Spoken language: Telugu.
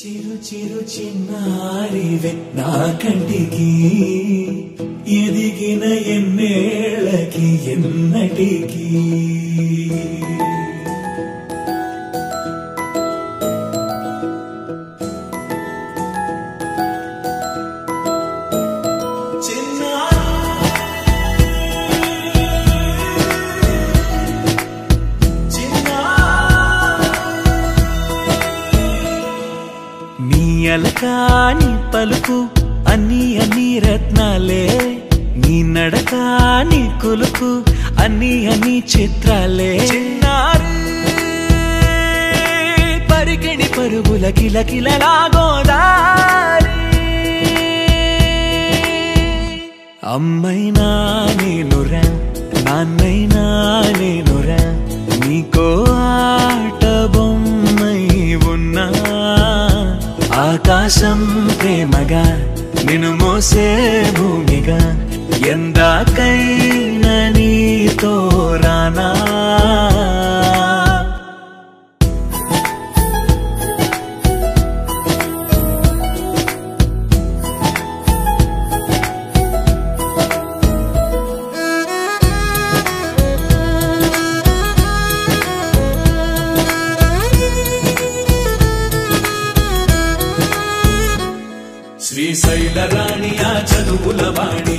చిరు చిరు చిన్నారివే నా కంటికి ఎదిగిన ఎన్నేళ్ళకి ఎన్నటికి అలకాని పలుకు అన్ని అన్ని రత్నాలే నీ నడకాని కొలుకు అన్ని అన్ని చిత్రాలే పరికిణి పరుగుల కిలకిలలాగోదారి అమ్మైనా నేనురా నాన్నైనా నేనురా నీకో ఆట బొమ్మై ఉన్నా ఆకాశం ప్రేమగా నిన్ను మోసే భూమిగా ఎందాకైనా నీతో రానా శ్రీశైల రాణి ఆ చదువుల వాణి